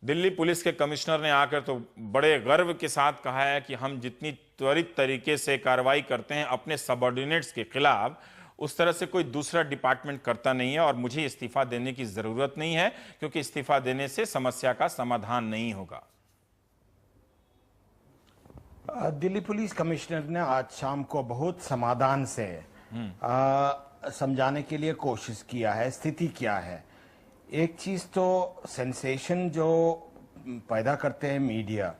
Delhi police के commissioner ने आकर तो बड़े गर्व के साथ कहा है कि हम जितनी त्वरित तरीके से कार्रवाई करते हैं अपने सबऑर्डिनेट्स के खिलाफ, उस तरह से कोई दूसरा डिपार्टमेंट करता नहीं है, और मुझे इस्तीफा देने की जरूरत नहीं है, क्योंकि इस्तीफा देने से समस्या का समाधान नहीं होगा। दिल्ली पुलिस कमिश्नर ने आज शाम को बहुत समाधान से समझाने के लिए कोशिश किया है स्थिति क्या है। एक चीज तो सेंसेशन जो पैदा करते हैं मीडिया,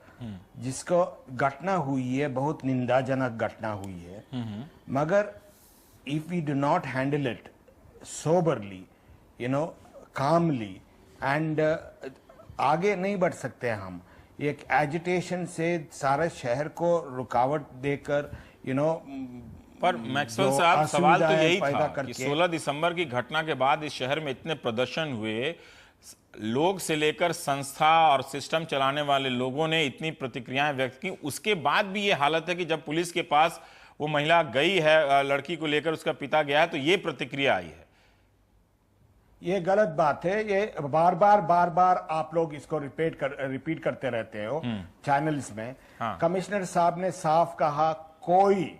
जिसको घटना हुई है बहुत निंदाजनक घटना हुई है, मगर if we do not handle it soberly, calmly and आगे नहीं बढ़ सकते हम। एक एजिटेशन से सारे शहर को रुकावट देकर पर मैक्सवेल साहब, सवाल तो यही था कि 16 दिसंबर की घटना के बाद इस शहर में इतने प्रदर्शन हुए, लोग से लेकर संस्था और सिस्टम चलाने वाले लोगों ने इतनी प्रतिक्रियाएं व्यक्त की, उसके बाद भी ये हालत है कि जब पुलिस के पास वो महिला गई है, लड़की को लेकर उसका पिता गया है, तो ये प्रतिक्रिया आई है। ये गलत बात है। ये बार बार आप लोग इसको रिपीट करते रहते हो चैनल्स में। हाँ। कमिश्नर साहब ने साफ कहा कोई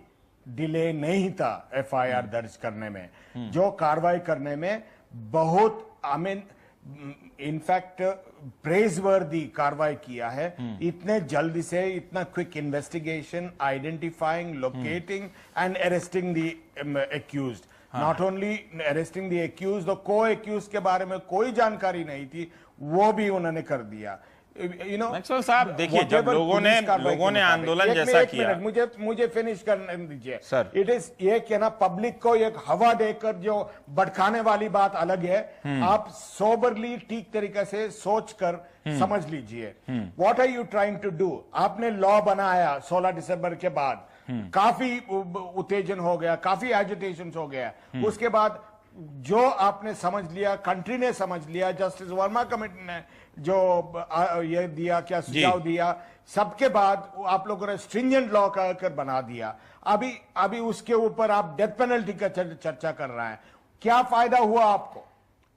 डिले नहीं था एफआईआर दर्ज करने में, जो कार्रवाई करने में बहुत इनफैक्ट प्रेजवर्दी कार्रवाई किया है। इतने जल्दी से इतना quick investigation, identifying, locating and arresting the accused. Not only arresting the accused, को एक्यूज्ड के बारे में कोई जानकारी नहीं थी, वो भी उन्होंने कर दिया। मैक्सवेल साहब, देखिए, जब लोगों ने आंदोलन जैसा किया, मुझे फिनिश करने दीजिए सर। इट इज ये कि ना, पब्लिक को एक हवा देकर जो भड़काने वाली बात अलग है। आप सोबरली ठीक तरीके से सोच कर समझ लीजिए। What are you trying to do? आपने लॉ बनाया 16 दिसंबर के बाद, काफी उत्तेजन हो गया, काफी एजिटेशन हो गया। उसके बाद जो आपने समझ लिया, कंट्री ने समझ लिया, जस्टिस वर्मा कमेटी ने जो ये दिया, क्या सुझाव दिया, सबके बाद आप लोगों ने स्ट्रिंजेंट लॉ कर बना दिया। अभी उसके ऊपर आप डेथ पेनल्टी का चर्चा कर रहे हैं। क्या फायदा हुआ आपको?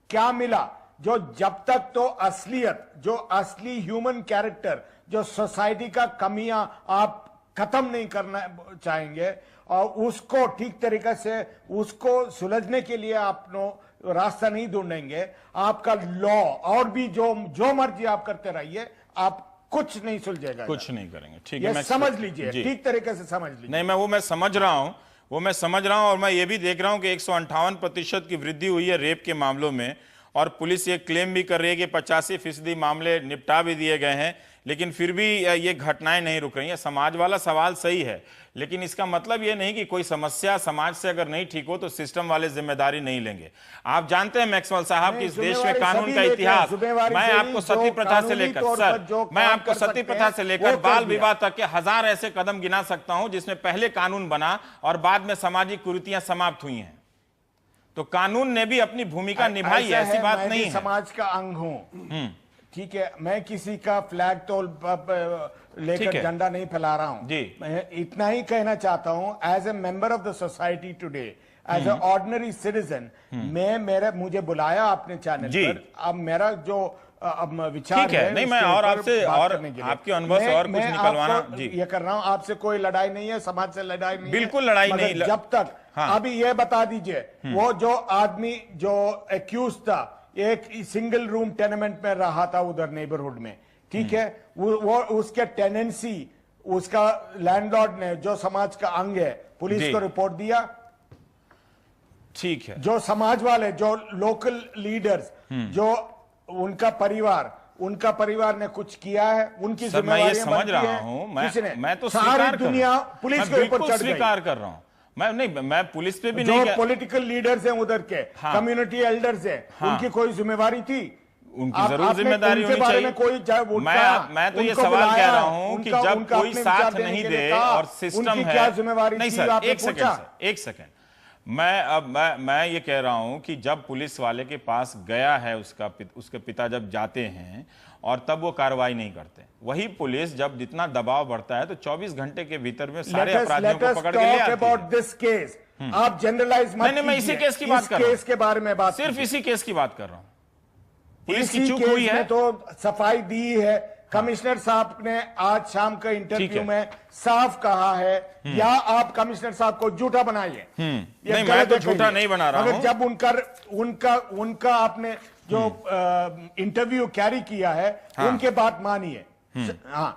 क्या मिला? जो जब तक तो असलियत, जो असली ह्यूमन कैरेक्टर, जो सोसाइटी का कमियां आप खत्म नहीं करना चाहेंगे और उसको ठीक तरीके से उसको सुलझने के लिए आप रास्ता नहीं ढूंढेंगे, आपका लॉ और भी जो मर्जी आप करते रहिए, आप कुछ नहीं सुलझेगा, कुछ नहीं करेंगे। ठीक है, समझ लीजिए, ठीक तरीके से समझ लीजिए। नहीं, मैं समझ रहा हूं, और मैं ये भी देख रहा हूं कि 158% की वृद्धि हुई है रेप के मामलों में, और पुलिस ये क्लेम भी कर रही है कि 85% मामले निपटा भी दिए गए हैं, लेकिन फिर भी ये घटनाएं नहीं रुक रही हैं। समाज वाला सवाल सही है, लेकिन इसका मतलब ये नहीं कि कोई समस्या समाज से अगर नहीं ठीक हो तो सिस्टम वाले जिम्मेदारी नहीं लेंगे। आप जानते हैं मैक्सवेल साहब कि इस देश में कानून का इतिहास, मैं आपको सती प्रथा से लेकर मैं आपको सती प्रथा से लेकर बाल विवाह तक के 1000 ऐसे कदम गिना सकता हूं जिसमें पहले कानून बना और बाद में सामाजिक कुरीतियां समाप्त हुई हैं। तो कानून ने भी अपनी भूमिका निभाई है, ऐसी बात नहीं है। समाज का अंग हूं, ठीक है, मैं किसी का फ्लैग तो लेकर झंडा नहीं फैला रहा हूं जी। मैं इतना ही कहना चाहता हूं, as a member of the society today, as a ordinary citizen, मुझे बुलाया आपने चैनल पर, अब मेरा जो विचार है, नहीं, मैं और आपसे और आपके अनुभव से और कुछ निकलवाना जी ये कर रहा हूं। आपसे कोई लड़ाई नहीं है, समाज से लड़ाई नहीं, बिल्कुल लड़ाई नहीं। जब तक अभी ये बता दीजिए, वो जो आदमी जो एक्यूज था, एक सिंगल रूम टेनेमेंट में रहा था उधर नेबरहुड में, ठीक है, वो उसके टेनेंसी, उसका लैंडलॉर्ड ने, जो समाज का अंग है, पुलिस को रिपोर्ट दिया। ठीक है, जो समाज वाले, जो लोकल लीडर्स, जो उनका परिवार ने कुछ किया है, उनकी जिम्मेदारी समझ रहा हूं, मैं तो सारी दुनिया पुलिस के ऊपर चढ़ गई। स्वीकार कर रहा हूं मैं पुलिस पे भी जो नहीं, पॉलिटिकल लीडर्स हैं उधर के, कम्युनिटी एल्डर्स हैं, उनकी कोई जिम्मेवारी थी? उनकी जरूर जिम्मेदारी होनी चाहिए। मैं तो ये सवाल कह रहा हूं कि जब कोई साथ नहीं दे और सिस्टम है, क्या जिम्मेवारी? नहीं सर, एक सेकंड, मैं ये कह रहा हूं कि जब पुलिस वाले के पास गया है उसके पिता जब जाते हैं और तब वो कार्रवाई नहीं करते, वही पुलिस जब जितना दबाव बढ़ता है तो 24 घंटे के भीतर में सारे अपराधियों को पकड़ के ले आती है। आप जनरलाइज मत कीजिए। मैं इसी केस की बात कर रहा हूं, केस के बारे में बात, सिर्फ इसी केस की बात कर रहा हूं। पुलिस की इसी चूक केस हुई है। में तो सफाई दी है। कमिश्नर साहब ने आज शाम के ठीक इंटरव्यू है। में साफ कहा है, या आप कमिश्नर साहब को झूठा बनाइए। ये नहीं, मैं गलत तो है झूठा कहिए। नहीं बना रहा मगर हूं। जब उनका आपने जो इंटरव्यू कैरी किया है, उनके बात मानिए। हाँ,